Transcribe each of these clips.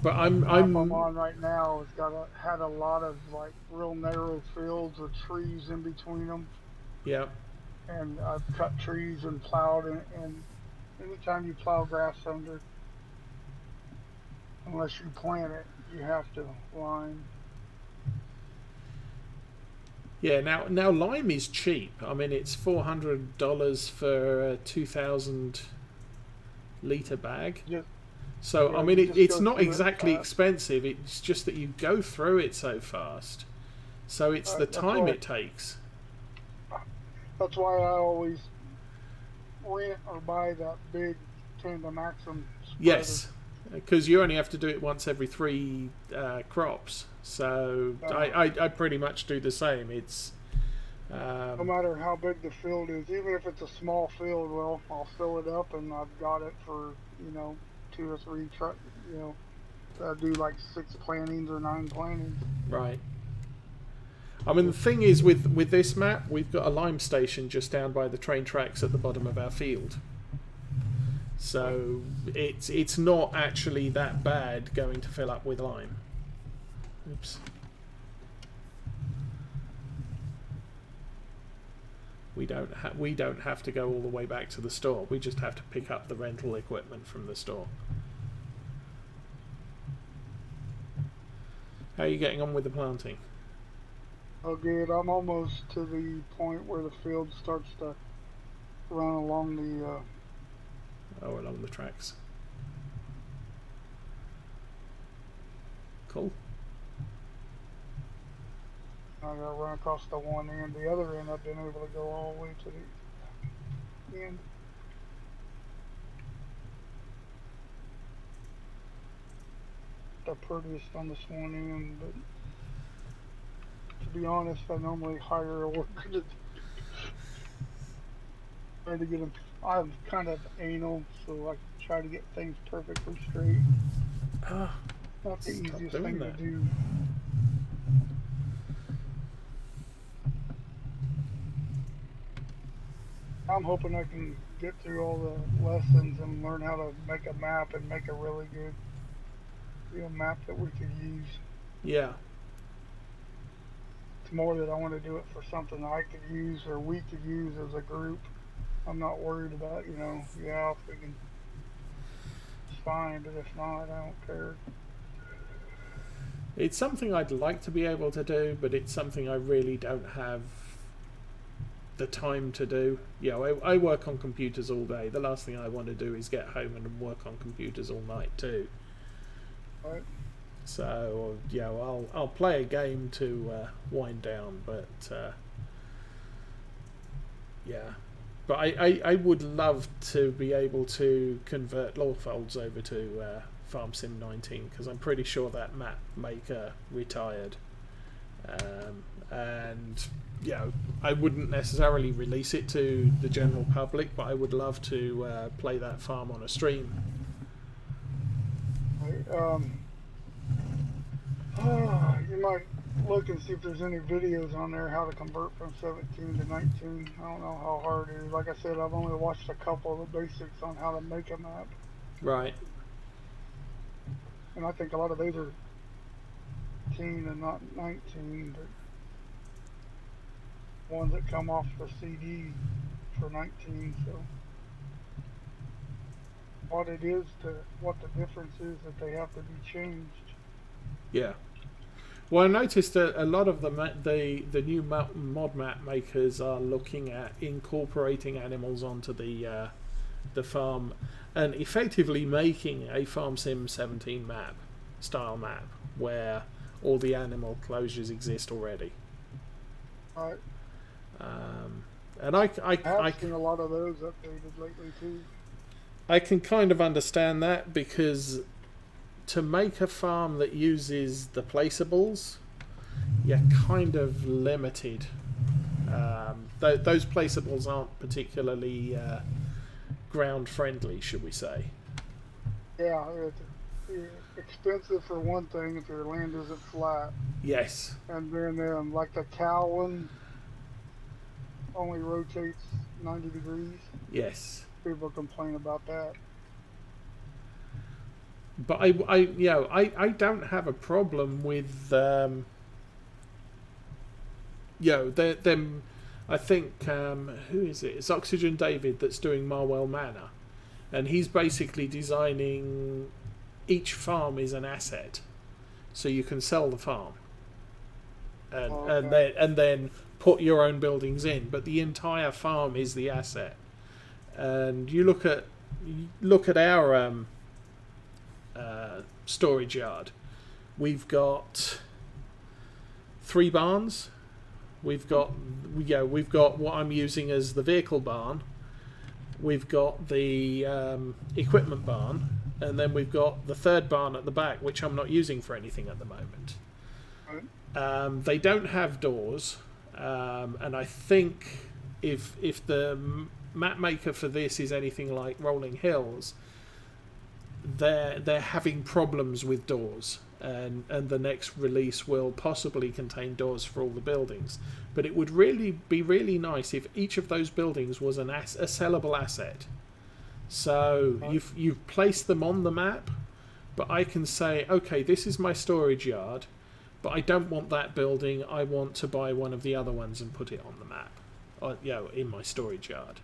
But The map I'm I'm on right now has had a lot of like real narrow fields with trees in between them, yeah. and I've cut trees and plowed, and anytime you plow grass under, unless you plant it, you have to line. Yeah, now lime is cheap. I mean, it's $400 for a 2,000 liter bag. Just So I yeah, mean, you just it's go not through it exactly fast. expensive. It's just that you go through it so fast. So it's the That's time why it takes. I always rent or buy that big tandem maxim spreader. Yes, because you only have to do it once every three crops. So Uh, I pretty much do the same. It's no um, matter how big the field is, even if it's a small field, well, I'll fill it up and I've got it for, two or three truck, I do like six plantings or nine plantings. right. I mean, the thing is with this map, we've got a lime station just down by the train tracks at the bottom of our field. But So it's not actually that bad going to fill up with lime. Oops. We don't have to go all the way back to the store. We just have to pick up the rental equipment from the store. How are you getting on with the planting? oh, good. I'm almost to the point where the field starts to run along the. Oh, along the tracks. Cool. I got to run across the one end. The other end, I've been able to go all the way to the end. The prettiest on this one end, but to be honest, I normally hire a worker to try to get them. I'm kind of anal, so I try to get things perfectly straight. Ah, Not the stop easiest doing thing to that. do. I'm hoping I can get through all the lessons and learn how to make a map and make a really good, map that we could use. Yeah. It's more that I want to do it for something I could use or we could use as a group. I'm not worried about, yeah, if we can, it's fine, but if not, I don't care. It's something I'd like to be able to do, but it's something I really don't have the time to do. I work on computers all day. The last thing I want to do is get home and work on computers all night too. Right? So I'll play a game to wind down, but yeah. But I would love to be able to convert Lawfolds over to Farm Sim 19 because I'm pretty sure that map maker retired. And I wouldn't necessarily release it to the general public, but I would love to play that farm on a stream. Right. You might look and see if there's any videos on there how to convert from 17 to 19. I don't know how hard it is. Like I said, I've only watched a couple of the basics on how to make a map, Right. and I think a lot of those are 18 and not 19, but ones that come off the CD for 19. So what the difference is that they have to be changed. Yeah. Well, I noticed that a lot of the new mod map makers are looking at incorporating animals onto the farm and effectively making a Farm Sim 17 map style map where all the animal closures exist already. Right. And I have seen a lot of those updated lately too. I can kind of understand that because to make a farm that uses the placeables, you're kind of limited. Those placeables aren't particularly ground friendly, should we say? Yeah, it's expensive for one thing if your land isn't flat, Yes. and then like the cow one only rotates 90 degrees. Yes. People complain about that. But I don't have a problem with them. I think who is it? It's Oxygen David that's doing Marwell Manor, and he's basically designing each farm is an asset, so you can sell the farm, and then put your own buildings in. But the entire farm is the asset. And you look at our storage yard. We've got 3 barns. We've got what I'm using as the vehicle barn. We've got the equipment barn, and then we've got the 3rd barn at the back, which I'm not using for anything at the moment. They don't have doors, and I think if the map maker for this is anything like Rolling Hills, they're having problems with doors, and the next release will possibly contain doors for all the buildings. But it would really be really nice if each of those buildings was a sellable asset. So you've placed them on the map, but I can say, okay, this is my storage yard, but I don't want that building. I want to buy one of the other ones and put it on the map, or, in my storage yard.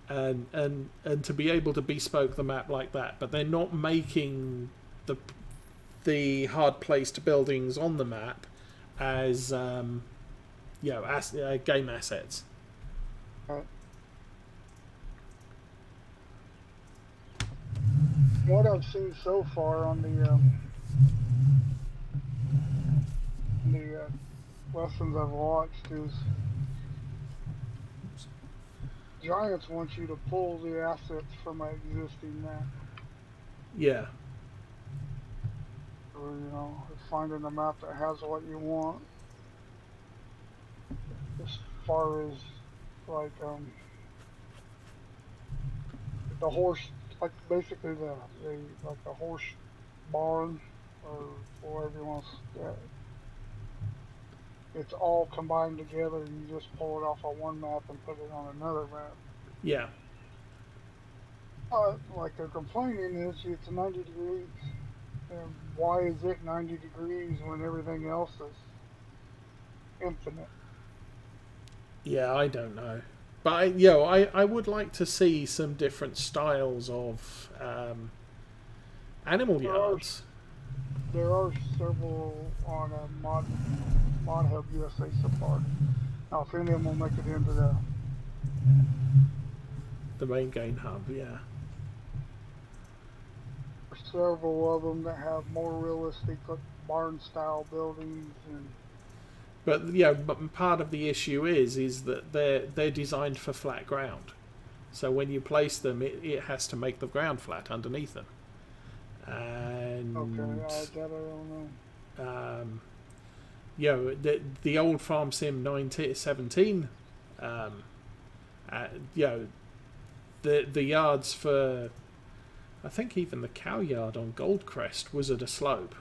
And to be able to bespoke the map like that, but they're not making the hard placed buildings on the map as game assets. What I've seen so far on the lessons I've watched is Giants want you to pull the assets from an existing map. Yeah. Or, finding a map that has what you want. As far as, like, the horse, like, basically the horse barn, or whatever you want to say. It's all combined together, and you just pull it off on one map and put it on another map. Yeah. Like they're complaining is it's 90 degrees. And why is it 90 degrees when everything else is infinite? Yeah, I don't know. But I would like to see some different styles of animal yards. There are several on a Mod Hub USA support. Now, if any of them will make it into the main game hub, yeah. There's several of them that have more realistic barn-style buildings. But part of the issue is that they're designed for flat ground. So when you place them, it has to make the ground flat underneath them. And okay, that I don't know. The old Farm Sim 17, the yards for, I think even the cow yard on Goldcrest was at a slope.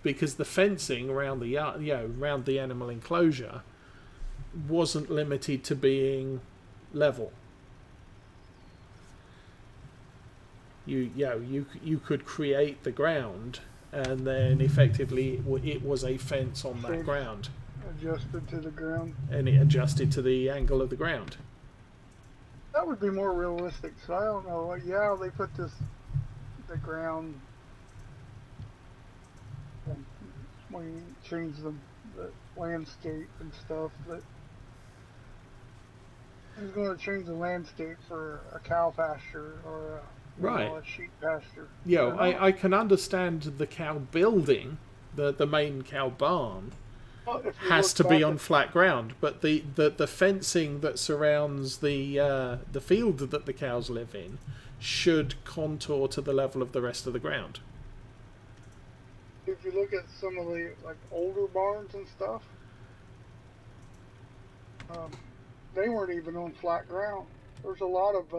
Because the fencing around the yard, around the animal enclosure, wasn't limited to being level. You could create the ground, and then effectively it was a fence on that ground. Adjusted to the ground. And it adjusted to the angle of the ground. That would be more realistic. So I don't know. Yeah, they put the ground. And when you change the landscape and stuff, but who's going to change the landscape for a cow pasture or a sheep pasture? I can understand the cow building, the main cow barn, has to be on flat ground, but the fencing that surrounds the field that the cows live in should contour to the level of the rest of the ground. If you look at some of the older barns and stuff, they weren't even on flat ground. There's a lot of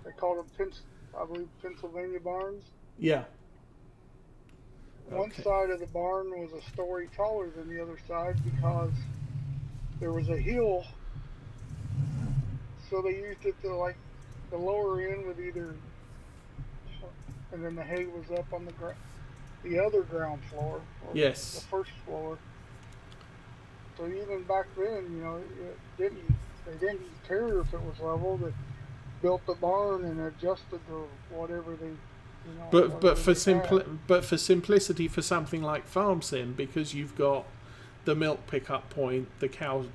they call them I believe Pennsylvania barns. Yeah. One side of the barn was a story taller than the other side because there was a hill, so they used it to the lower end would either and then the hay was up on the other ground floor, or the Yes. first floor. So even back then, it didn't they didn't care if it was level. They built the barn and adjusted to whatever But whatever for they had. simplicity, for something like farm sim, because you've got the milk pickup point, the cow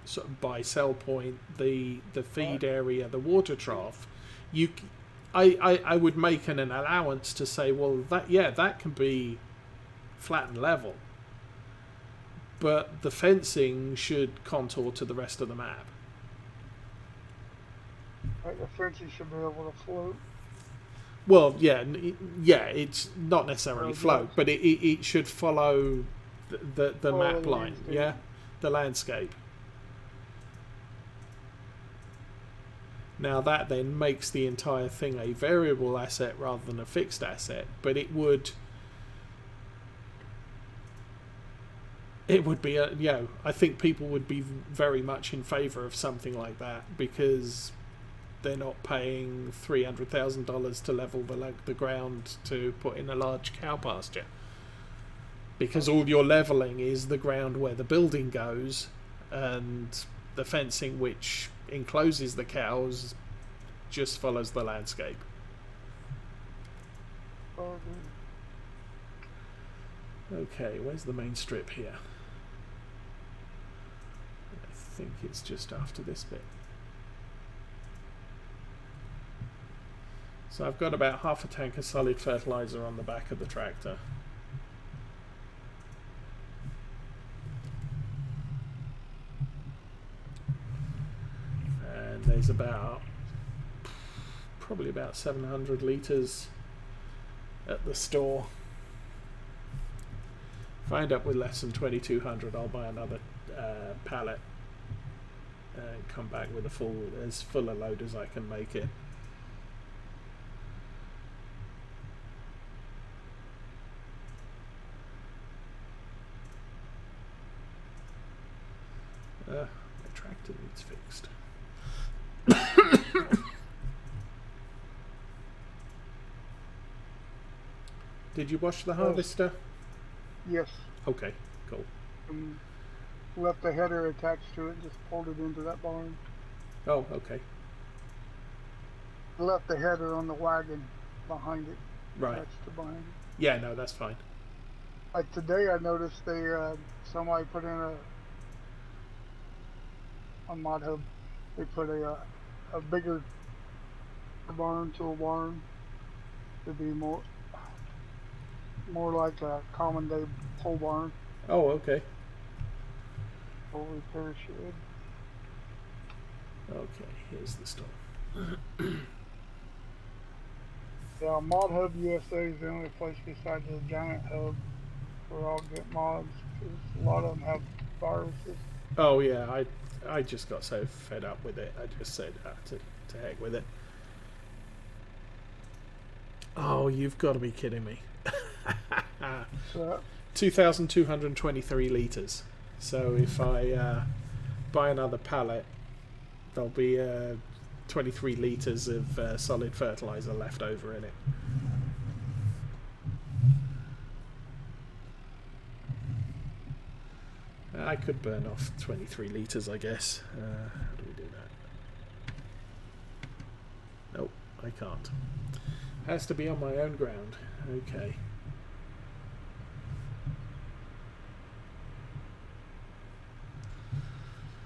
sort of buy sell point, the Right. feed area, the water trough, you I would make an allowance to say, well, that can be flat and level, but the fencing should contour to the rest of the map. Like the fencing should be able to float Well, yeah, it's not necessarily or float, adjust. but it should follow the Follow map the line, landscape. yeah, the landscape. Now that then makes the entire thing a variable asset rather than a fixed asset, but it would be I think people would be very much in favour of something like that, because they're not paying $300,000 to level the ground to put in a large cow pasture, because all you're leveling is the ground where the building goes, and the fencing which encloses the cows just follows the landscape. Oh, Okay, where's the main strip here? I think it's just after this bit. So I've got about half a tank of solid fertilizer on the back of the tractor. And there's probably about 700 litres at the store. If I end up with less than 2,200, I'll buy another pallet and come back with as full a load as I can make it. My tractor needs fixed. Did you wash the harvester? yes. Okay, cool. And left the header attached to it. Just pulled it into that barn. Oh, okay. Left the header on the wagon behind it. Right. Attached to behind it. Yeah, no, that's fine. Like today, I noticed somebody put in on Mod Hub. They put a bigger barn to a barn to be more like a common day pole barn Oh, okay. or repair shed. Okay, here's the store. Yeah, Mod Hub USA is the only place besides the Giant Hub where I'll get mods, because a lot of them have viruses. Oh yeah, I just got so fed up with it. I just said to heck with it. Oh, you've got to be kidding me. So 2,223 litres. So if I buy another pallet, there'll be 23 litres of solid fertiliser left over in it. I could burn off 23 litres, I guess. How do we do that? Nope, I can't. Has to be on my own ground. Okay.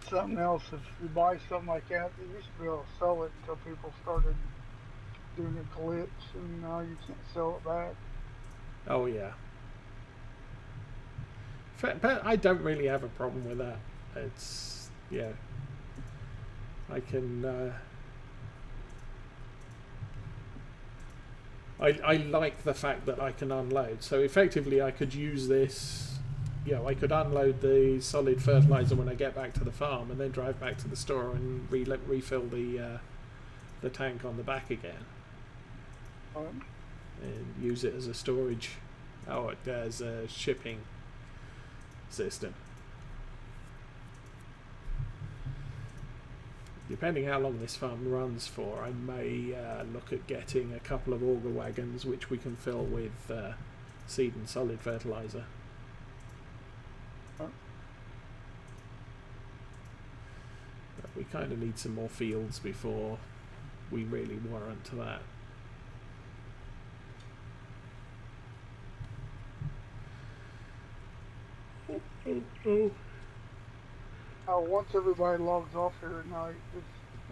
something else, if you buy something like that, you used to be able to sell it until people started doing a glitch, and now you can't sell it back. Oh yeah. But I don't really have a problem with that. It's I can. I like the fact that I can unload. So effectively, I could use this. I could unload the solid fertilizer when I get back to the farm, and then drive back to the store and refill the tank on the back again, and use it as a storage. As a shipping system. depending how long this farm runs for, I may look at getting a couple of auger wagons which we can fill with seed and solid fertilizer. Oh. But we kind of need some more fields before we really warrant that. Once everybody logs off here at night, does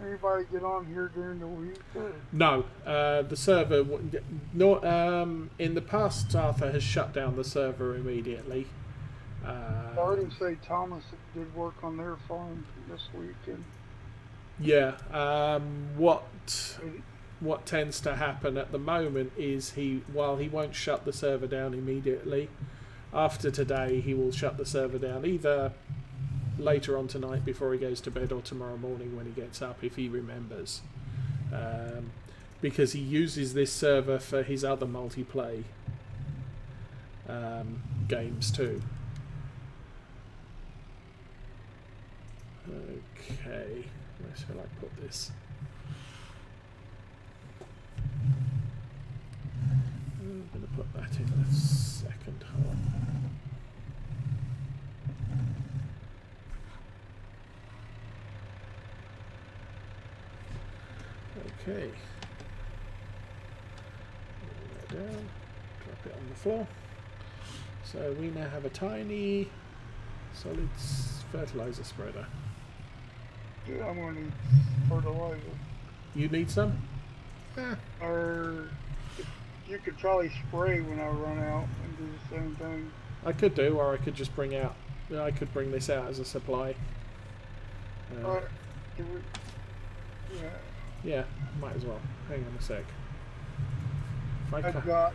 anybody get on here during the week? Or? No, the server. In the past, Arthur has shut down the server immediately. I heard him say Thomas did work on their farm this week, and yeah. What tends to happen at the moment is while he won't shut the server down immediately, after today he will shut the server down either later on tonight before he goes to bed or tomorrow morning when he gets up, if he remembers, because he uses this server for his other multiplay games too. Okay, where shall I put this? I'm going to put that in a second. Hold on. Okay. Roll that down. Drop it on the floor. So we now have a tiny solid fertilizer spreader. Yeah, I'm going to need fertilizer. You need some? Or you could probably spray when I run out and do the same thing. I could do, or I could just bring this out as a supply. Do we, yeah. Yeah, might as well. Hang on a sec. If I've got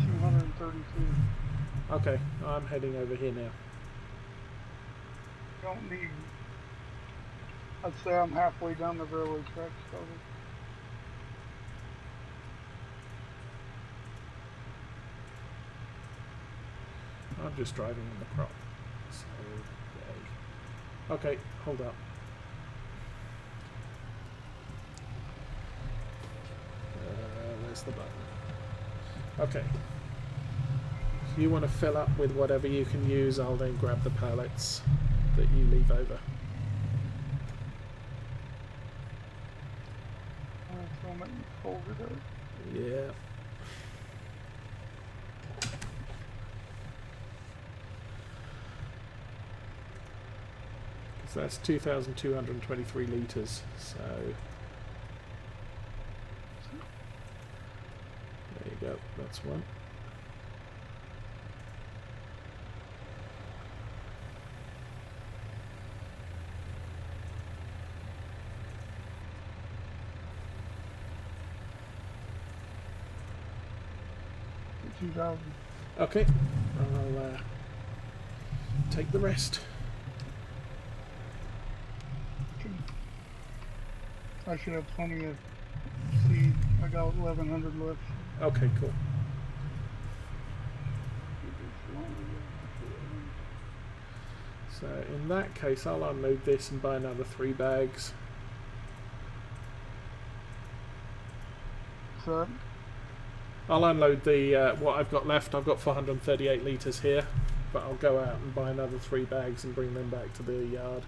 232. Okay, I'm heading over here now. Don't need. I'd say I'm halfway down the railroad tracks covered. I'm just driving in the crop. So, yay. Okay, hold up. Where's the button? Okay. If you want to fill up with whatever you can use, I'll then grab the pallets that you leave over. I'll make you fold it up. Yeah. So that's 2,223 litres, so there you go, that's one. Okay, I'll take the rest. I should have plenty of seed. I got 1,100 left. Okay, cool. So in that case, I'll unload this and buy another 3 bags. So I'll unload the what I've got left. I've got 438 litres here, but I'll go out and buy another 3 bags and bring them back to the yard.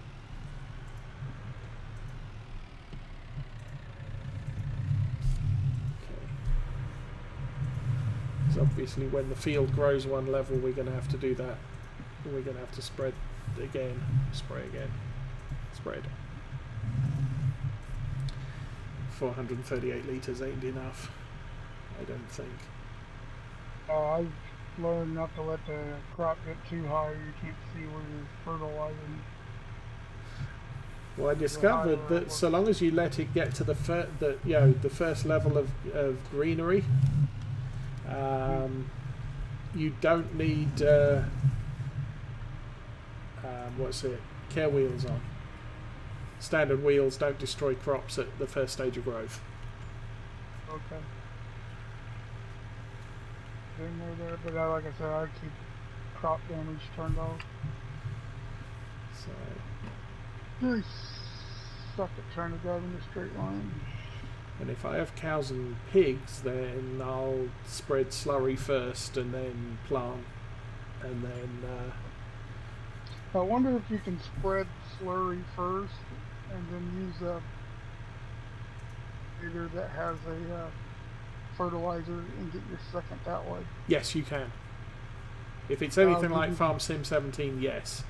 Obviously when the field grows one level we're going to have to do that. We're going to have to spread again, spray again, spread. 438 litres ain't enough, I don't think. I've learned not to let the crop get too high. You can't see where you're fertilizing. Well, I discovered that so long as you let it get to the first level of greenery, you don't need care wheels on. Standard wheels don't destroy crops at the first stage of growth. Okay. Didn't know that, but like I said, I keep crop damage turned off. So nice. suck at trying to drive in a straight line. And if I have cows and pigs, then I'll spread slurry first and then plant, and then I wonder if you can spread slurry first and then use a grader that has a fertilizer and get your second that way. yes, you can. If it's anything like Farm Sim 17, yes.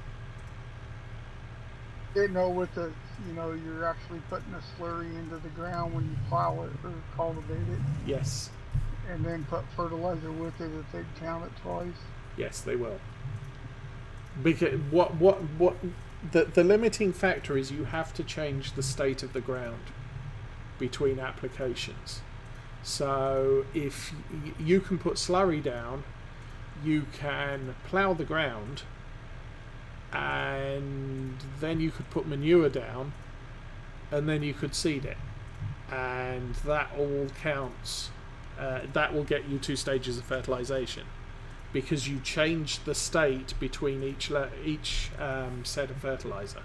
Didn't know with the, you're actually putting the slurry into the ground when you plow it or cultivate it, Yes. and then put fertilizer with it if they count it twice. Yes, they will. Because the limiting factor is you have to change the state of the ground between applications. So if you can put slurry down, you can plough the ground, and then you could put manure down, and then you could seed it, and that all counts. That will get you 2 stages of fertilization, because you change the state between each set of fertilizer.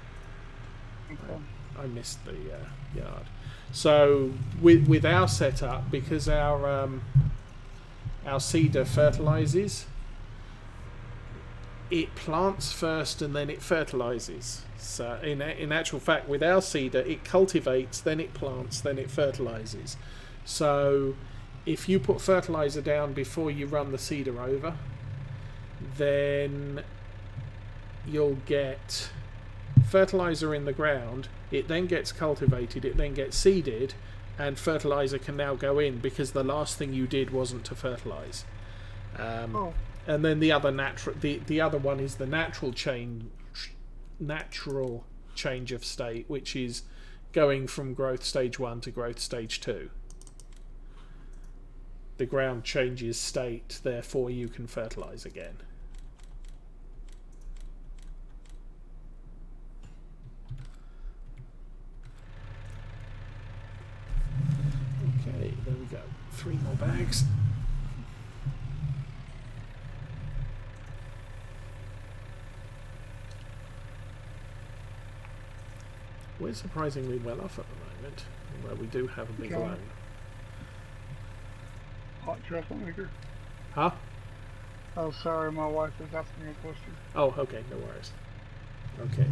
Okay. I missed the yard. So with our setup, because our seeder fertilizes, it plants first and then it fertilizes. So in actual fact, with our seeder, it cultivates, then it plants, then it fertilizes. So if you put fertilizer down before you run the seeder over, then you'll get fertilizer in the ground, it then gets cultivated, it then gets seeded, and fertilizer can now go in because the last thing you did wasn't to fertilize. And then the other one is the natural change of state, which is going from growth stage 1 to growth stage 2. The ground changes state, therefore you can fertilize again. Okay, there we go. 3 more bags. We're surprisingly well off at the moment, where we do have a big loan. Hot chocolate maker. Huh? Oh, sorry, my wife was asking me a question. Oh, okay, no worries. Okay.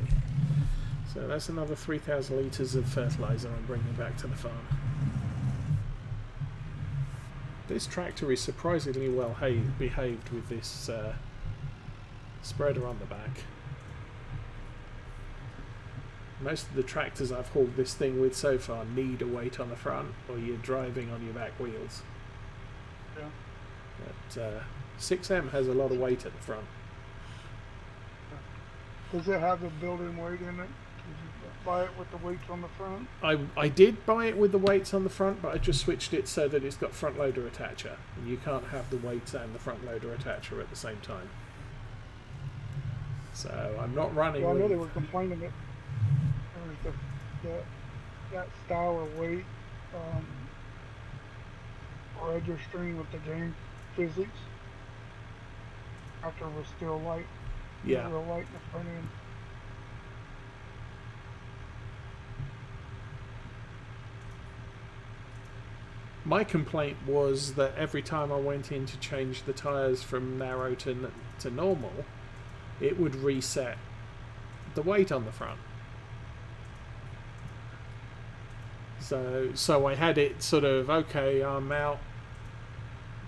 So that's another 3,000 litres of fertiliser I'm bringing back to the farm. This tractor is surprisingly well behaved with this spreader on the back. Most of the tractors I've hauled this thing with so far need a weight on the front, or you're driving on your back wheels. Yeah. But 6M has a lot of weight at the front. Does it have the built-in weight in it? Did you buy it with the weights on the front? I did buy it with the weights on the front, but I just switched it so that it's got front loader attacher. You can't have the weights and the front loader attacher at the same time. So I'm not running. Well, I know they were complaining that there was that style of weight registering with the game physics after it was still light. Yeah. Real light in the front end. My complaint was that every time I went in to change the tyres from narrow to normal, it would reset the weight on the front. So I had it sort of, okay, I'm out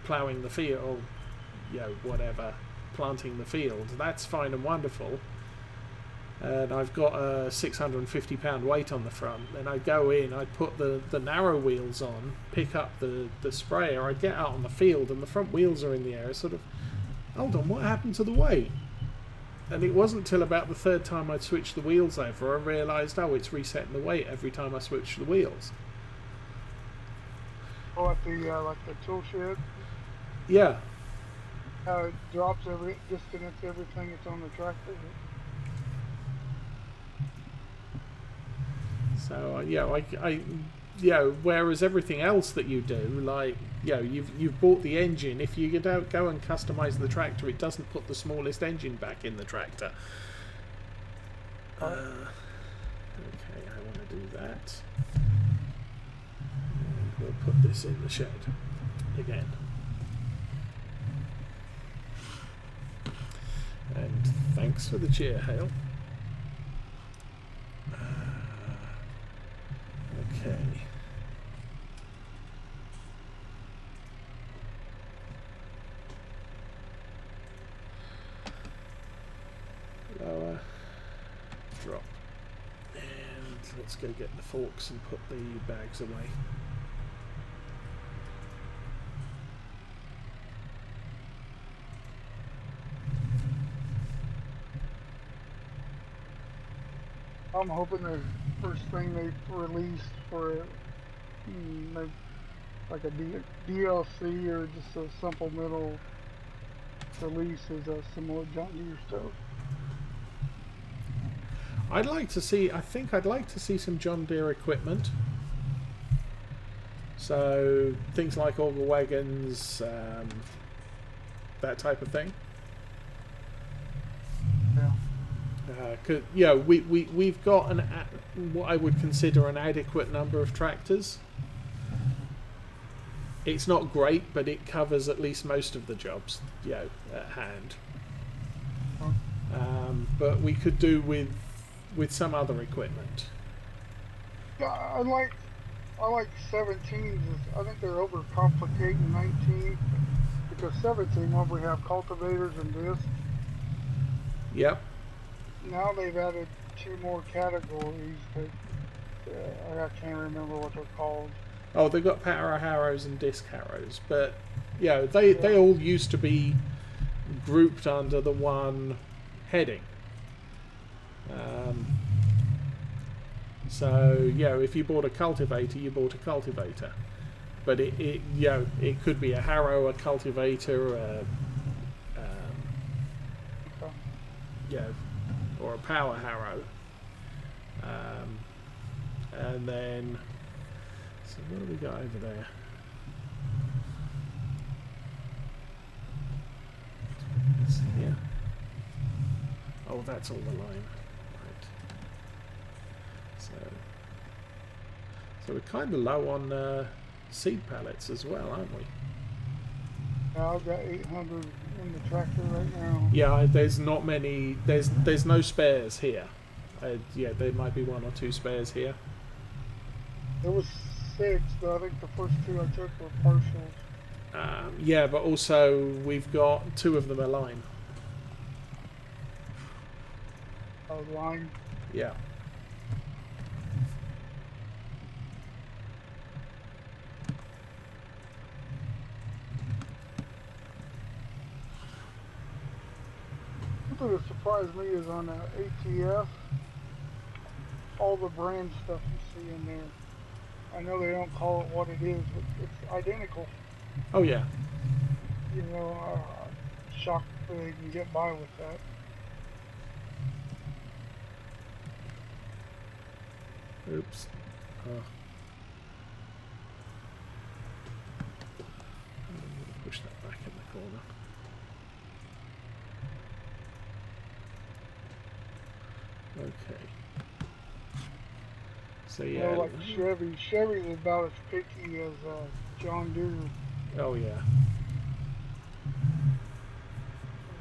ploughing the field, whatever, planting the field. That's fine and wonderful. And I've got a 650 pound weight on the front. Then I go in, I put the narrow wheels on, pick up the sprayer, I get out on the field and the front wheels are in the air. It's sort of, hold on, what happened to the weight? And it wasn't till about the third time I'd switched the wheels over I realised, oh, it's resetting the weight every time I switch the wheels. Oh, at the like the tool shed. Yeah. It drops disconnects everything that's on the tractor. So whereas everything else that you do, like you've bought the engine. If you don't go and customize the tractor, it doesn't put the smallest engine back in the tractor. Okay, I want to do that. And we'll put this in the shed again. And thanks for the cheer, Hale. Okay. Lower. Drop. And let's go get the forks and put the bags away. I'm hoping the first thing they released for it, like a DLC or just a supplemental release, is some more John Deere stuff. I'd like to see. I think I'd like to see some John Deere equipment. So things like auger wagons, that type of thing. Yeah. We've got what I would consider an adequate number of tractors. It's not great, but it covers at least most of the jobs, at hand. But we could do with some other equipment. Yeah, I like 17s. I think they're overcomplicating 19 because 17 when we have cultivators and discs. Yep. Now they've added 2 more categories that I can't remember what they're called. Oh, they've got power harrows and disc harrows, but they all used to be grouped under the one heading. If you bought a cultivator, you bought a cultivator, but it could be a harrow, a cultivator, or a power harrow, and then. So what do we got over there? It's here. Oh, that's all the line. Right. So we're kind of low on seed pallets as well, aren't we? Now I've got 800 in the tractor right now. Yeah, there's not many. There's no spares here. There might be 1 or 2 spares here. There was 6, but I think the first 2 I took were partials. But also we've got 2 of them are line. Oh, line? Yeah. Something that surprised me is on ATF, all the brand stuff you see in there. I know they don't call it what it is, but it's identical. Oh yeah. Shocked that they can get by with that. Oops. I'm going to push that back in the corner. Okay. So yeah. Like Chevy's about as picky as John Deere. Oh yeah.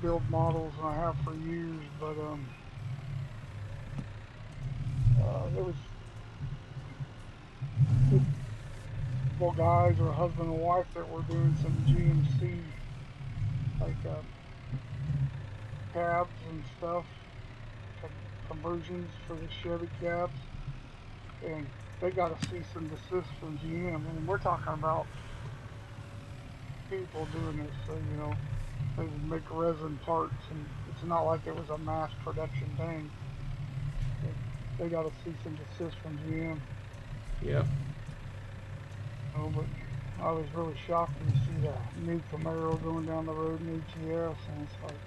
Build models, and I have for years, but there was guys or a husband and wife that were doing some GMC, like cabs and stuff, conversions for the Chevy cabs, and they got a cease and desist from GM. And we're talking about people doing this, so they make resin parts, and it's not like it was a mass production thing. They got a cease and desist from GM. Yeah. But I was really shocked to see the new Camaro going down the road in ATS, and it's like,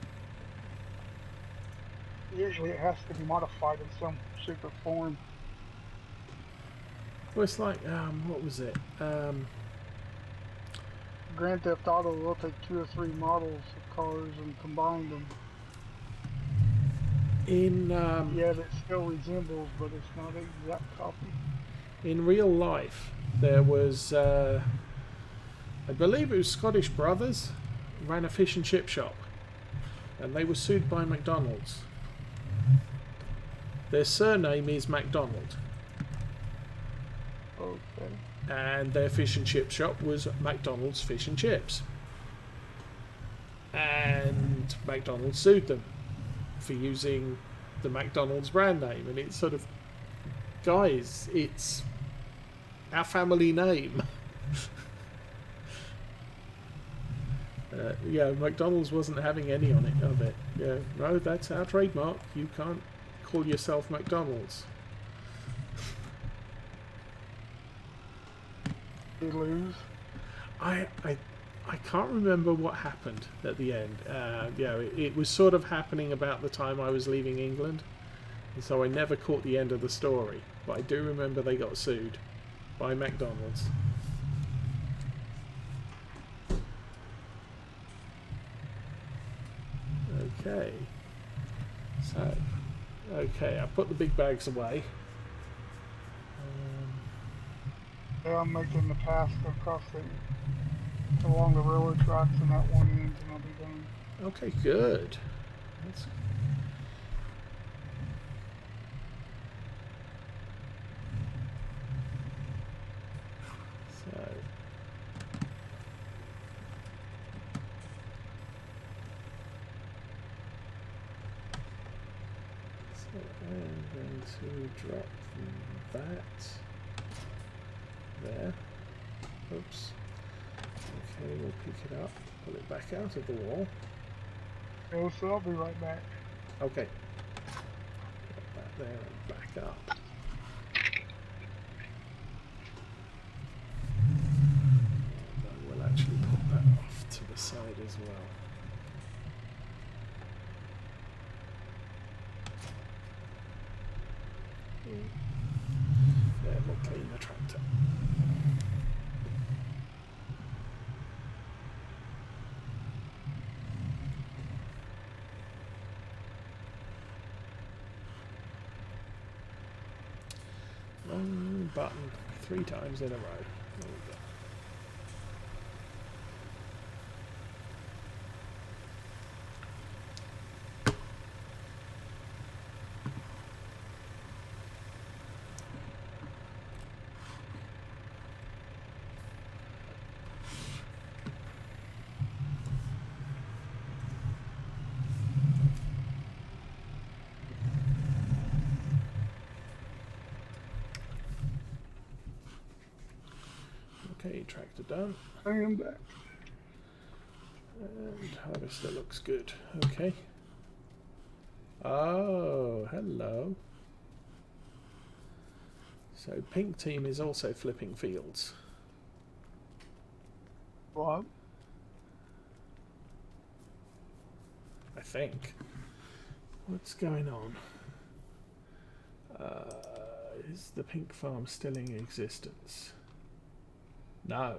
usually it has to be modified in some shape or form. Well, it's like, what was it? Grand Theft Auto will take 2 or 3 models of cars and combine them. In yeah, it still resembles, but it's not an exact copy. in real life, there was, I believe it was Scottish brothers, ran a fish and chip shop, and they were sued by McDonald's. Their surname is MacDonald. Okay. And their fish and chip shop was McDonald's Fish and Chips. And McDonald's sued them for using the McDonald's brand name. And it's sort of, guys, it's our family name. Yeah, McDonald's wasn't having any of it. Yeah, no, that's our trademark. You can't call yourself McDonald's. They lose. I can't remember what happened at the end. Yeah, it was sort of happening about the time I was leaving England, and so I never caught the end of the story. But I do remember they got sued by McDonald's. Okay. So, okay, I put the big bags away. Yeah, I'm making the pass across along the railroad tracks in that one end, and I'll be done. Okay, good. That's... So... So I'm going to drop that there. Oops. Okay, we'll pick it up, pull it back out of the wall. Oh, so I'll be right back. Okay. Put that there and back up. And I will actually put that off to the side as well. There, we'll clean the tractor. One button 3 times in a row. There we go. Okay, tractor done. I am back. And harvester looks good. Okay. Oh, hello. So pink team is also flipping fields. What? I think. What's going on? Is the pink farm still in existence? No.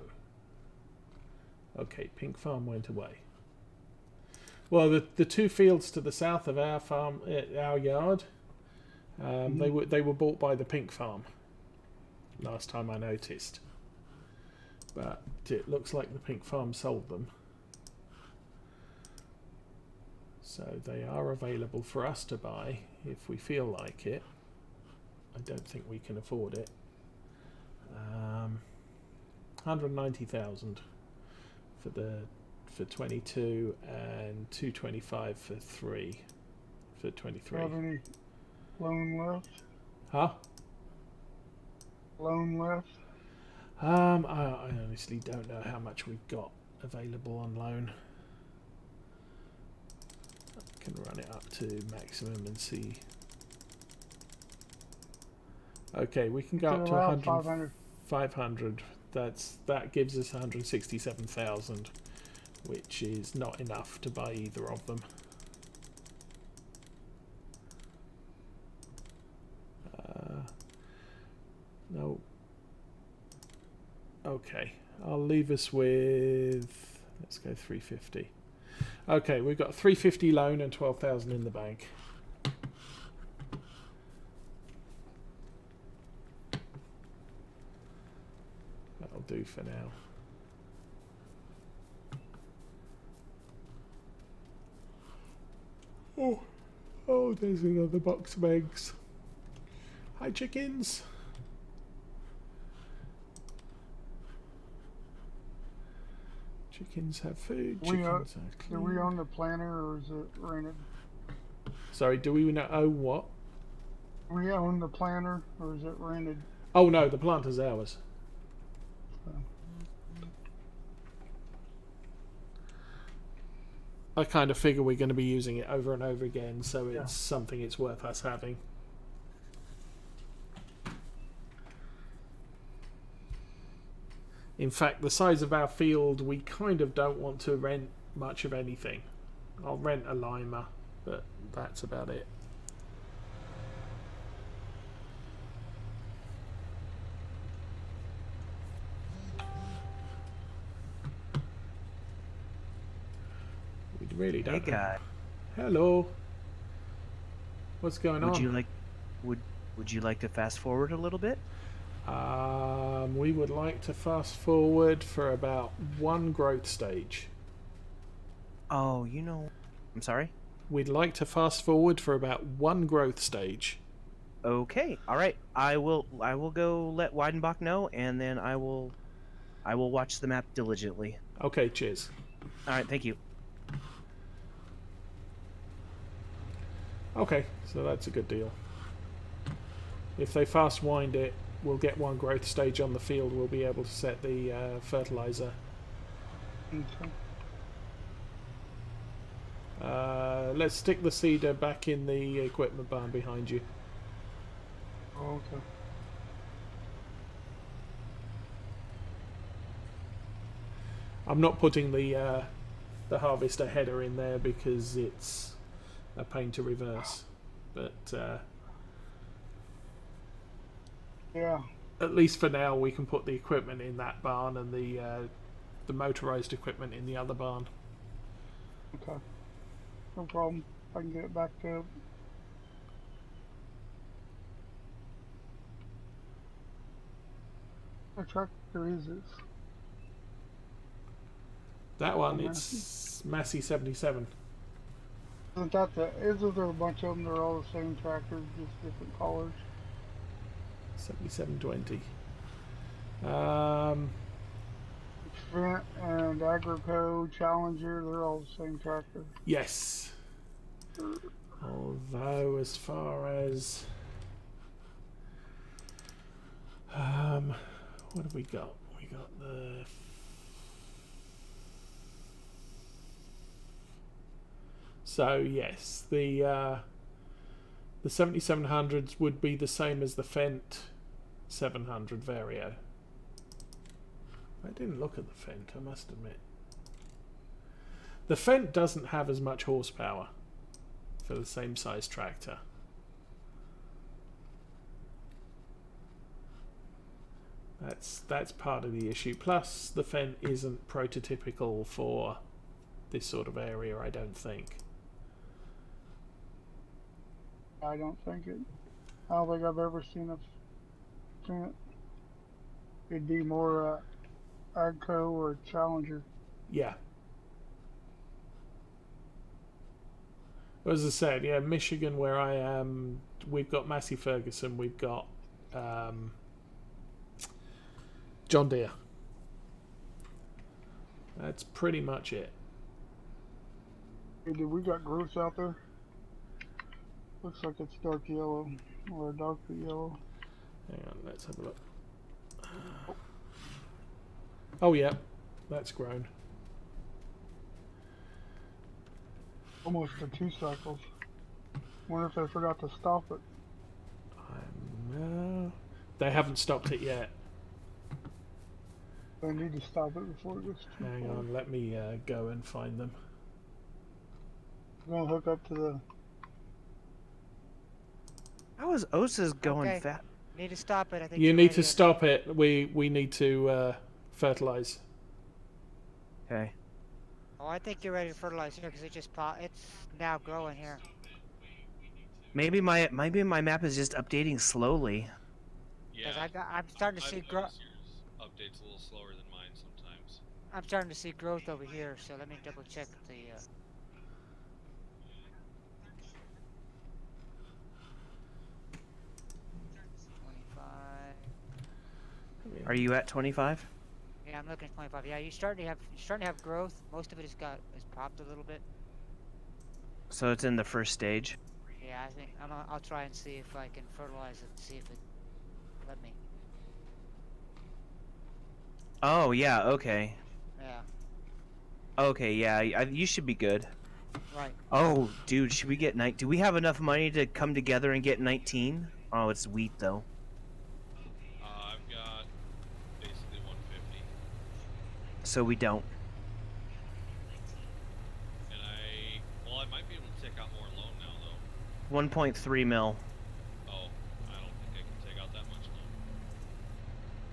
Okay, pink farm went away. Well, the 2 fields to the south of our farm, our yard, they were bought by the pink farm. Last time I noticed, but it looks like the pink farm sold them. So they are available for us to buy if we feel like it. I don't think we can afford it. 190,000 for 22 and 225 for 3 for 23. Have any loan left? Huh? Loan left? I honestly don't know how much we've got available on loan. I can run it up to maximum and see. Okay, we can go up to 100, 500. That gives us 167,000, which is not enough to buy either of them. No. Okay, I'll leave us with, let's go 350. Okay, we've got 350 loan and 12,000 in the bank. do for now. Oh, there's another box of eggs. Hi, chickens. Chickens have food. Chickens are clean. Do we own the planter or is it rented? Sorry, do we own what? We own the planter or is it rented? Oh no, the planter's ours. I kind of figure we're going to be using it over and over again, so it's something it's worth us having. In fact, the size of our field, we kind of don't want to rent much of anything. I'll rent a limer, but that's about it. We really don't. Hey guy. Hello. What's going on? Would you like to fast forward a little bit? We would like to fast forward for about one growth stage. Oh, you know, I'm sorry? We'd like to fast forward for about one growth stage. Okay, all right. I will go let Weidenbach know, and then I will watch the map diligently. Okay, cheers. All right, thank you. Okay, so that's a good deal. If they fast wind it, we'll get one growth stage on the field. We'll be able to set the fertilizer. Okay. Let's stick the seeder back in the equipment barn behind you. Oh, okay. I'm not putting the harvester header in there because it's a pain to reverse, but Yeah. at least for now we can put the equipment in that barn and the motorized equipment in the other barn. Okay. No problem. I can get it back to. What tractor is this? That one, it's Massey 77. Isn't there a bunch of them? They're all the same tractors, just different colors. 7720. Sprint and Agrico, Challenger, they're all the same tractor. Yes. Although as far as what have we got? We got the so yes, the 7700s would be the same as the Fendt 700 Vario. I didn't look at the Fendt, I must admit. The Fendt doesn't have as much horsepower for the same size tractor. That's part of the issue. Plus, the Fendt isn't prototypical for this sort of area, I don't think. I don't think I've ever seen a Fendt. It'd be more Agco or Challenger. Yeah. As I said, yeah, Michigan, where I am, we've got Massey Ferguson, we've got John Deere. That's pretty much it. Hey, did we got growth out there? Looks like it's dark yellow or a darker yellow. Hang on, let's have a look. Oh yeah, that's grown. Almost for 2 cycles. Wonder if they forgot to stop it. No, they haven't stopped it yet. They need to stop it before it gets too Hang far. on, let me go and find them. I'm gonna hook up to the. How is Osa's going fast? Need to stop it. I think You you're need ready to stop it. We need to fertilize. Okay. Oh, I think you're ready to fertilize here because it's now growing here. Maybe my map is just updating slowly. Because I'm starting to see update's a little slower than mine sometimes. I'm starting to see growth over here, so let me double check the. 25. Are you at 25? Yeah, I'm looking at 25. Yeah, you're starting to have growth. Most of it has popped a little bit. So it's in the first stage. Yeah, I think I'll try and see if I can fertilize it. See if it let me. Oh yeah, okay. Yeah, Okay, yeah, you should be good. right. Oh, dude, should we get do we have enough money to come together and get 19? Oh, it's wheat though. I've got basically 150, So we don't. and well, I might be able to take out more loan now though. 1.3 mil. Oh, I don't think I can take out that much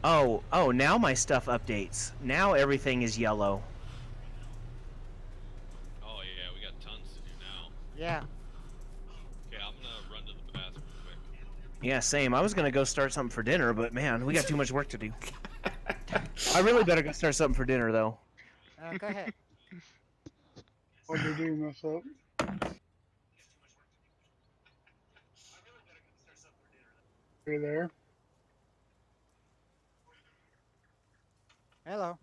loan. Oh, now my stuff updates. Now everything is yellow. Oh yeah, we got tons to do now. Yeah. Okay, I'm gonna run to the bathroom quick. Yeah, same. I was gonna go start something for dinner, but man, we got too much work to do. I really better go start something for dinner though. Go ahead. What'd they do, mess up? You there? Hello.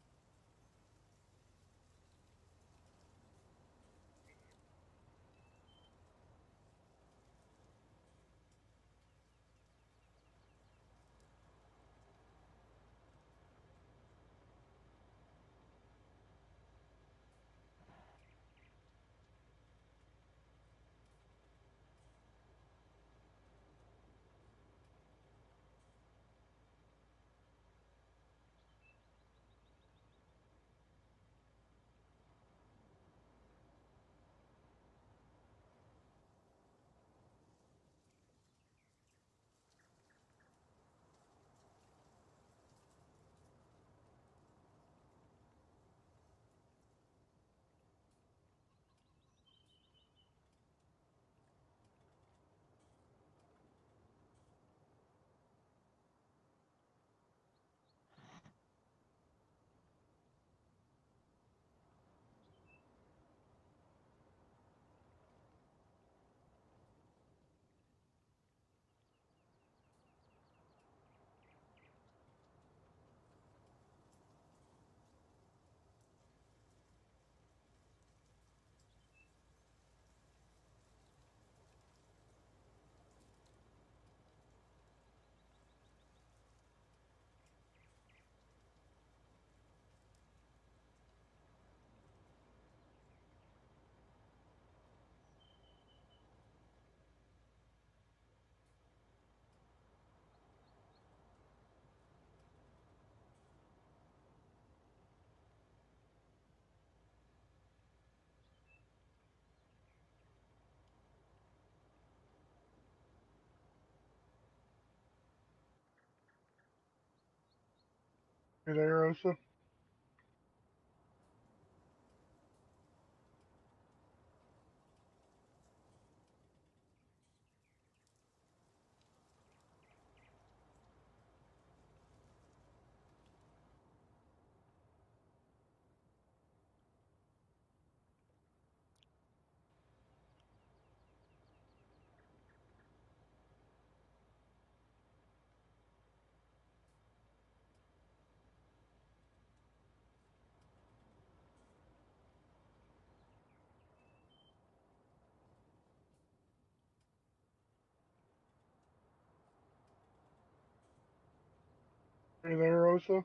You there, Osa? You there, Osa?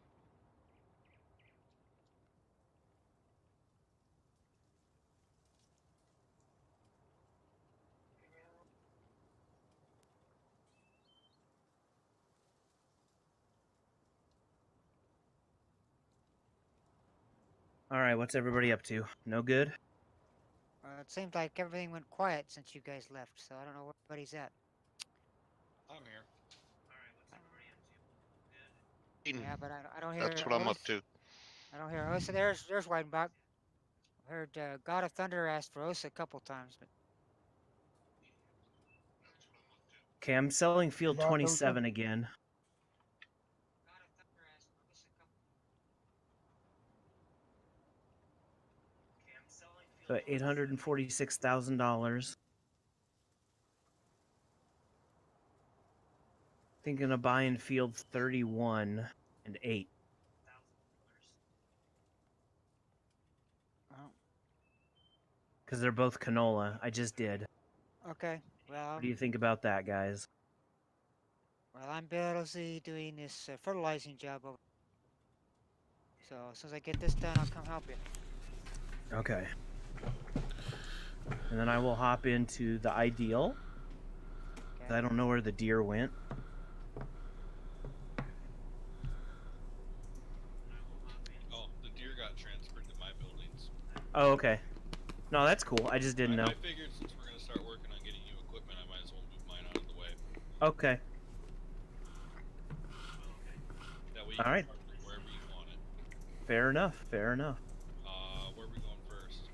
All right, what's everybody up to? No good? It seems like everything went quiet since you guys left, so I don't know where everybody's at. I'm here. Yeah, but I don't That's hear what I'm up Osa. to. I don't hear Osa. There's Weidenbach. I heard God of Thunder asked for Osa a couple times, but Okay, I'm selling You field back, Osa? 27 again. So $846,000. Thinking of buying field 31 and 8. Oh, Because they're both canola. I just did. okay. Well, What do you think about that, guys? I'm busy doing this fertilizing job over. So as soon as I get this done, I'll come help you. Okay. And then I will hop into the ideal. Okay. I don't know where the deer went. Oh, the deer got transferred to my buildings. Oh, okay. No, that's cool. I just didn't know. I figured since we're gonna start working on getting you equipment, I might as well move mine out of the way. Okay. That way you All can right. park it wherever you want it. Fair enough. Fair enough. Where are we going first?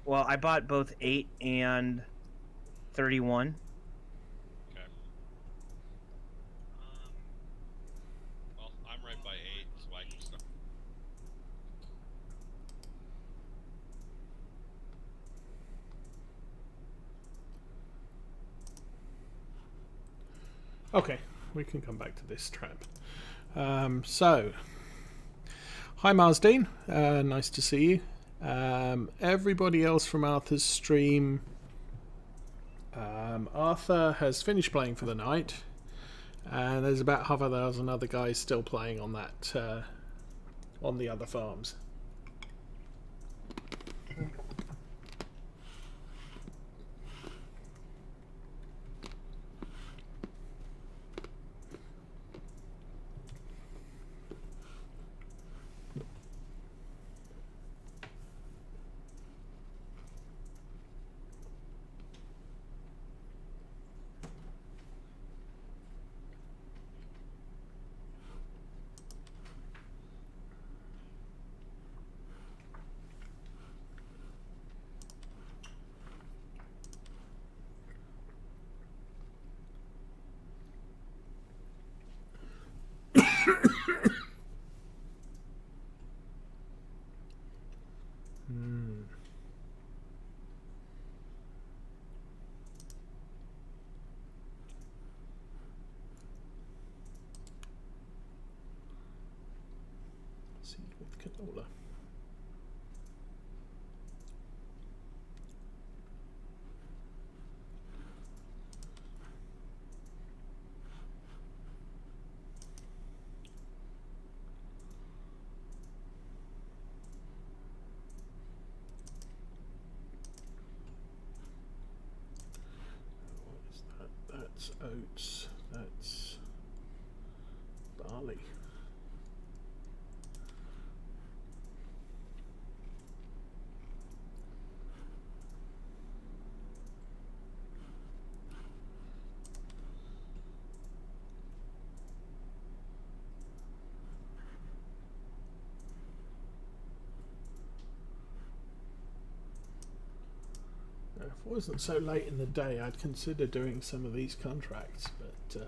Well, I bought both 8 and 31. Okay. Well, I'm right by 8, so I can start. Okay, we can come back to this trap. So, hi Marsdean, nice to see you. Everybody else from Arthur's stream, Arthur has finished playing for the night, and there's about 1,000 other guys still playing on that on the other farms. Seed with canola. What is that? That's oats. That's barley. Now, if it wasn't so late in the day, I'd consider doing some of these contracts, but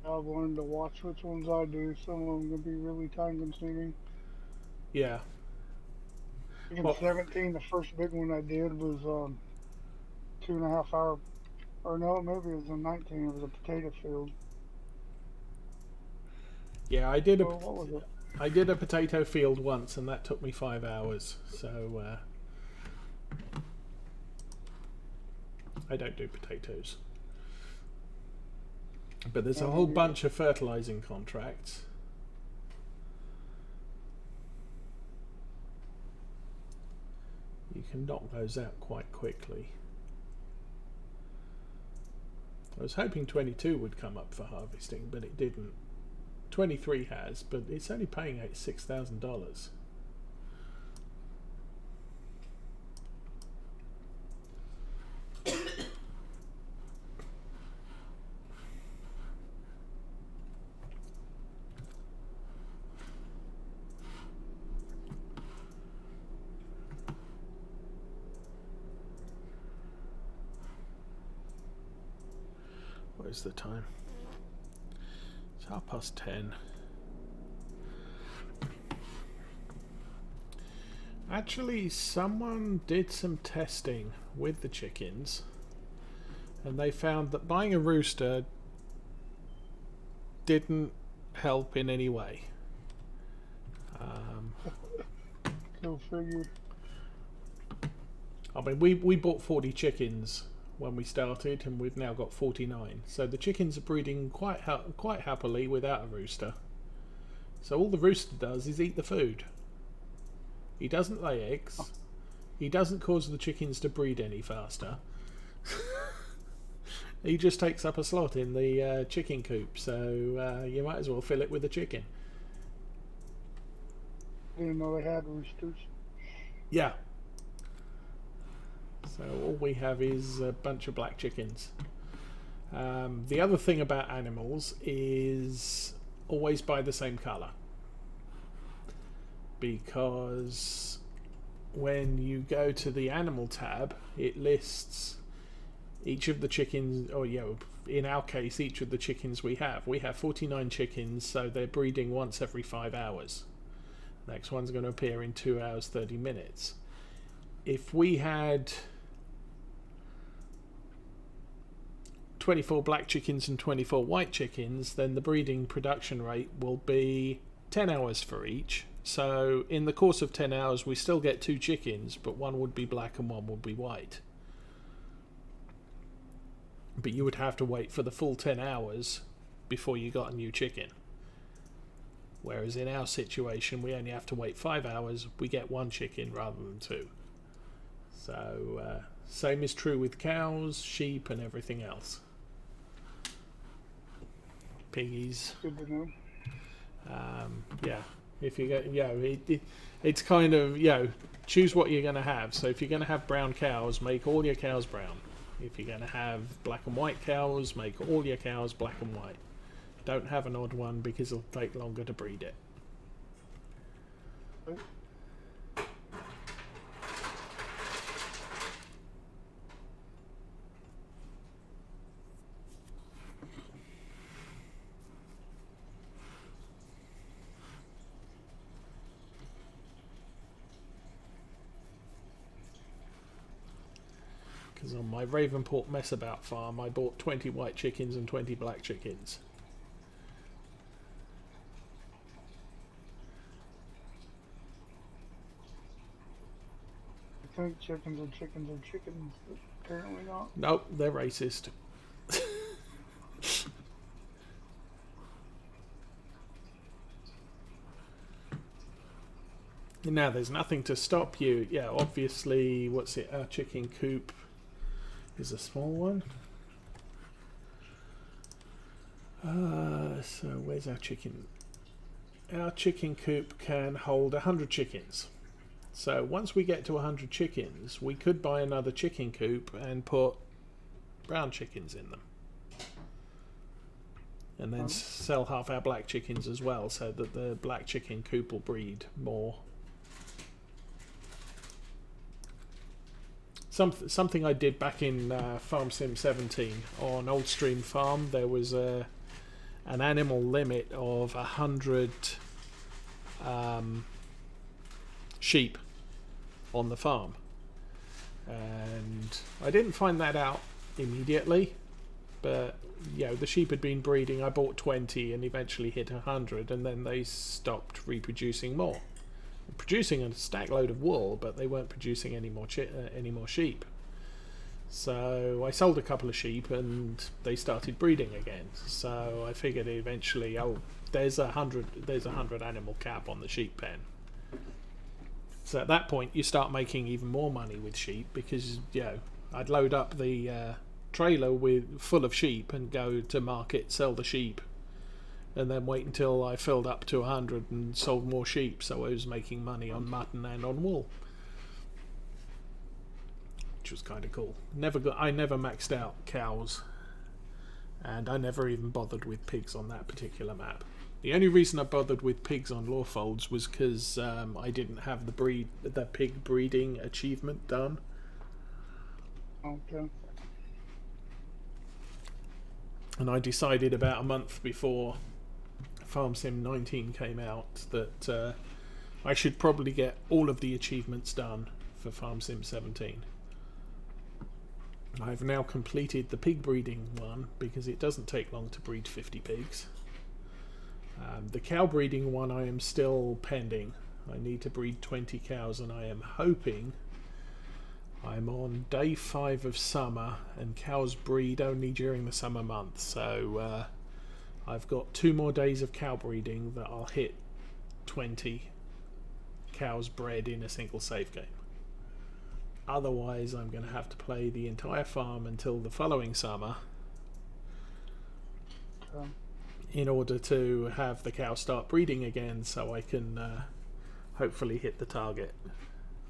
I've learned to watch which ones I do. Some of them can be really time consuming. yeah. In Well, 17, the first big one I did was 2.5 hour, or no, maybe it was in 19. It was a potato field. yeah, I did Oh, what was it? I did a potato field once, and that took me 5 hours. So I don't do potatoes. But there's a whole bunch of fertilizing contracts. You can knock those out quite quickly. I was hoping 22 would come up for harvesting, but it didn't. 23 has, but it's only paying $6,000. What is the time? It's 10:30. Actually, someone did some testing with the chickens, and they found that buying a rooster didn't help in any way. Go figure. I mean, we bought 40 chickens when we started, and we've now got 49. So the chickens are breeding quite happily without a rooster. So all the rooster does is eat the food. He doesn't lay eggs. He doesn't cause the chickens to breed any faster. He just takes up a slot in the chicken coop, so you might as well fill it with a chicken. Didn't know they had roosters. Yeah. So all we have is a bunch of black chickens. The other thing about animals is always buy the same colour. Because when you go to the animal tab, it lists each of the chickens, or in our case, each of the chickens we have. We have 49 chickens, so they're breeding once every 5 hours. Next one's going to appear in 2 hours 30 minutes. If we had 24 black chickens and 24 white chickens, then the breeding production rate will be 10 hours for each. So in the course of 10 hours we still get 2 chickens, but one would be black and one would be white. But you would have to wait for the full 10 hours before you got a new chicken. Whereas in our situation we only have to wait 5 hours, we get 1 chicken rather than 2. So same is true with cows, sheep and everything else. Piggies. Good to know. Yeah. If you get, it's kind of, choose what you're going to have. So if you're going to have brown cows, make all your cows brown. If you're going to have black and white cows, make all your cows black and white. Don't have an odd one because it'll take longer to breed it. Because on my Ravenport Messabout farm, I bought 20 white chickens and 20 black chickens. I think chickens are chickens are chickens, but apparently not. Nope, they're racist. Now, there's nothing to stop you. Yeah, obviously, what's it? Our chicken coop is a small one. So where's our chicken? Our chicken coop can hold 100 chickens. So once we get to 100 chickens, we could buy another chicken coop and put brown chickens in them. And then sell half our black chickens as well, so that the black chicken coop will breed more. Something I did back in Farm Sim 17 on Old Stream Farm. There was an animal limit of 100 sheep on the farm, and I didn't find that out immediately, but the sheep had been breeding. I bought 20 and eventually hit 100, and then they stopped reproducing more. Producing a stack load of wool, but they weren't producing any more sheep. So I sold a couple of sheep and they started breeding again. So I figured eventually, there's a 100 animal cap on the sheep pen. So at that point you start making even more money with sheep, because I'd load up the trailer full of sheep and go to market, sell the sheep, and then wait until I filled up to 100 and sold more sheep, so I was making money on mutton and on wool, which was kind of cool. I never maxed out cows, and I never even bothered with pigs on that particular map. The only reason I bothered with pigs on Lawfolds was because I didn't have the pig breeding achievement done. Okay. And I decided about a month before Farm Sim 19 came out that I should probably get all of the achievements done for Farm Sim 17. I've now completed the pig breeding one because it doesn't take long to breed 50 pigs. The cow breeding one I am still pending. I need to breed 20 cows, and I am hoping I'm on day 5 of summer, and cows breed only during the summer months, so I've got 2 more days of cow breeding that I'll hit 20 cows bred in a single save game. Otherwise I'm going to have to play the entire farm until the following summer in order to have the cow start breeding again, so I can hopefully hit the target.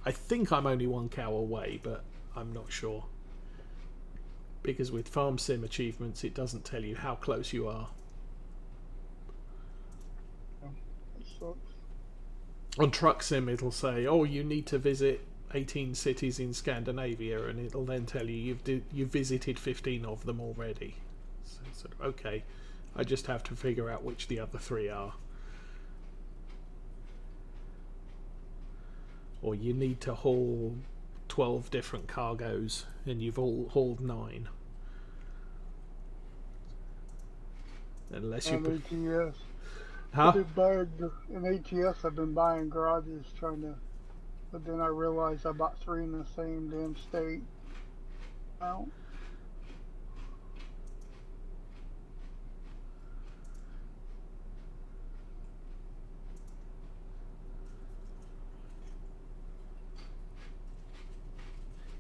I think I'm only 1 cow away, but I'm not sure, because with Farm Sim achievements it doesn't tell you how close you are. On Truck Sim it'll say, oh, you need to visit 18 cities in Scandinavia, and it'll then tell you you've visited 15 of them already. So okay, I just have to figure out which the other 3 are. Or you need to haul 12 different cargoes, and you've all hauled 9. Unless you ATS. Huh? In ATS I've been buying garages trying to, but then I realized I bought 3 in the same damn state. Well,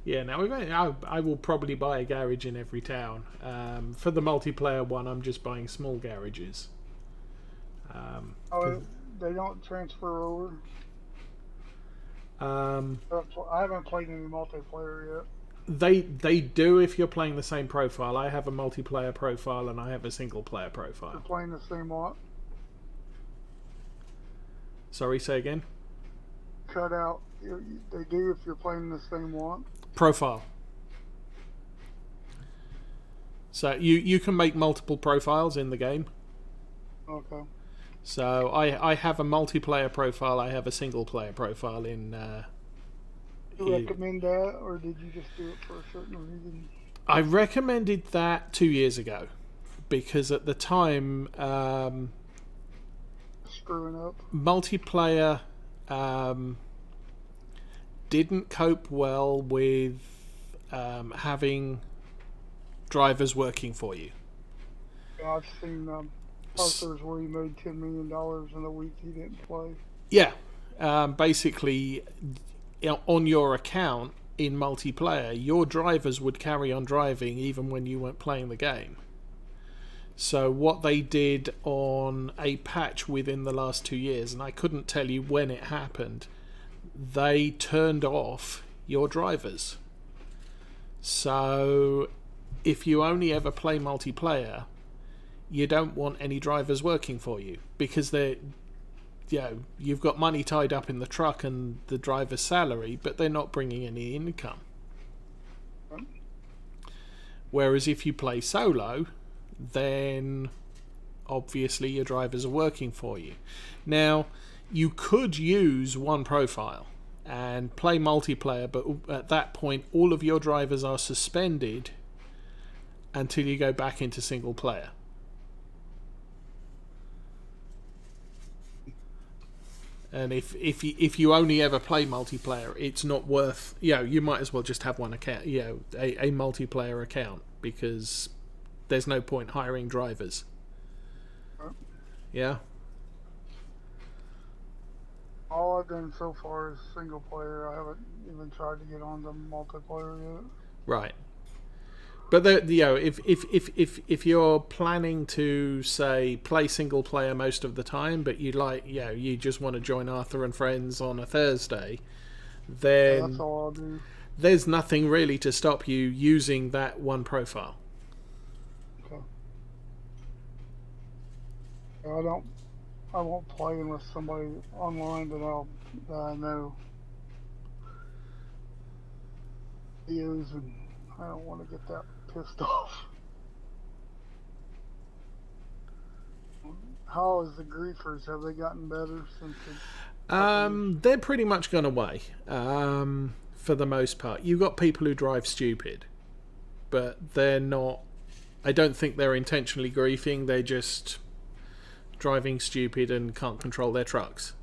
yeah, now I will probably buy a garage in every town. For the multiplayer one, I'm just buying small garages. they don't transfer over. Um, I haven't played any multiplayer yet. they do if you're playing the same profile. I have a multiplayer profile and I have a single player You're profile. playing the same what? Sorry, say again? Cut out. They do if you're playing the same one. Profile. So you can make multiple profiles in the game. Okay. So I have a multiplayer profile, I have a single player profile in Do you recommend that, or did you just do it for a certain reason? I recommended that 2 years ago because at the time Screwing up. multiplayer didn't cope well with having drivers working for you. Yeah, I've seen posters where he made $10 million in a week he didn't play. Yeah, basically on your account in multiplayer, your drivers would carry on driving even when you weren't playing the game. So what they did on a patch within the last 2 years, and I couldn't tell you when it happened, they turned off your drivers. So if you only ever play multiplayer, you don't want any drivers working for you, because you've got money tied up in the truck and the driver's salary, but they're not bringing any income. Whereas if you play solo, then obviously your drivers are working for you. Now, you could use one profile and play multiplayer, but at that point all of your drivers are suspended until you go back into single player. And if you only ever play multiplayer, it's not worth, you might as well just have one account, a multiplayer account, because there's no point hiring drivers. Yeah. All I've done so far is single player. I haven't even tried to get on the multiplayer yet. Right. But if you're planning to, say, play single player most of the time, but you just want to join Arthur and friends on a Thursday, then that's all I'll do. There's nothing really to stop you using that one profile. Okay. I won't play unless somebody online that I know is, and I don't want to get that pissed off. How is the griefers? Have they gotten better since They're pretty much gone away, for the most part. You've got people who drive stupid, but they're not. I don't think they're intentionally griefing. They're just driving stupid and can't control their trucks.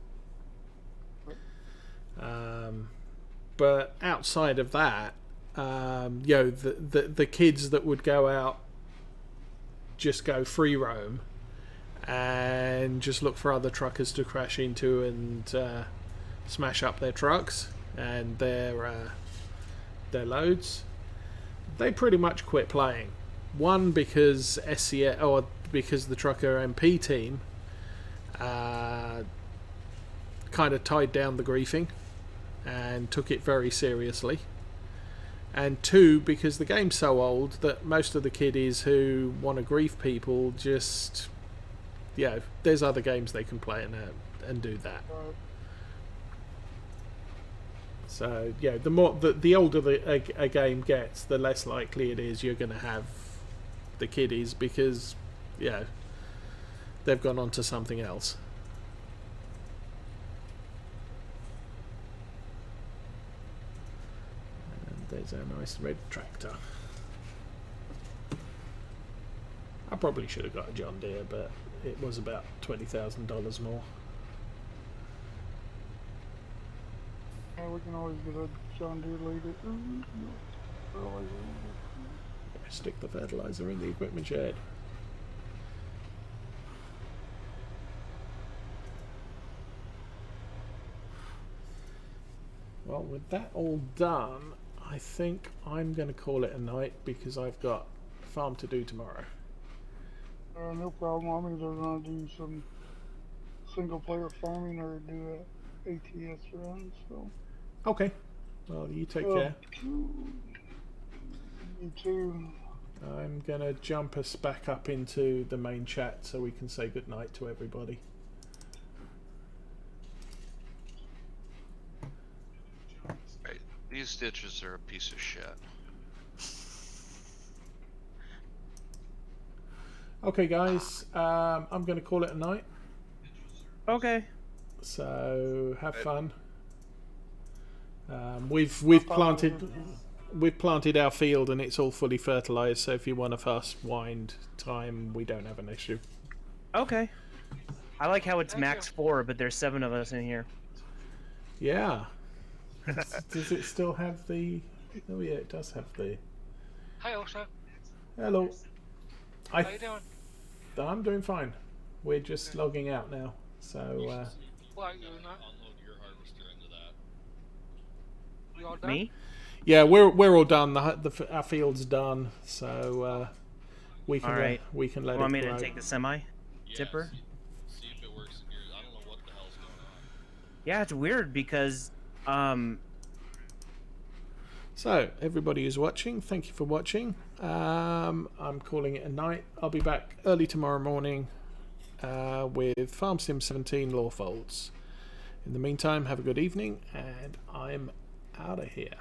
But outside of that, the kids that would go out just go free roam and just look for other truckers to crash into and smash up their trucks and their loads. They pretty much quit playing. One because SCS, or because the trucker MP team kind of tied down the griefing and took it very seriously. And two, because the game's so old that most of the kiddies who want to grief people just, there's other games they can play and do that. So the more the older a game gets, the less likely it is you're going to have the kiddies, because they've gone on to something else. There's a nice red tractor. I probably should have got a John Deere, but it was about $20,000 more. Yeah, we can always get a John Deere later. Stick the fertilizer in the equipment shed. Well, with that all done, I think I'm going to call it a night, because I've got farm to do tomorrow. No problem. I'm either going to do some single player farming or do a ATS run. So. Okay. Well, you take care. You too. I'm going to jump us back up into the main chat so we can say goodnight to everybody. These stitches are a piece of shit. Okay, guys, I'm going to call it a night. Okay. So have fun. We've planted our field and it's all fully fertilized. So if you want a fast wind time, we don't have an issue. Okay. I like how it's max 4, but there's 7 of us in here. Yeah. Does it still have the... Oh yeah, it does have the... Hi, Osha. Hello. How you doing? I'm doing fine. We're just logging out now. So, What, you're not? Unload your harvester into that. You all done? Me? yeah, we're all done. Our field's done. So we can Alright. we can let You it want me grow. to take the semi? Yeah, Tipper? See if it works in yours. I don't know what the hell's going on. Yeah, it's weird because So, everybody who's watching, thank you for watching. I'm calling it a night. I'll be back early tomorrow morning with Farm Sim 17 Law Folds. In the meantime, have a good evening, and I'm out of here.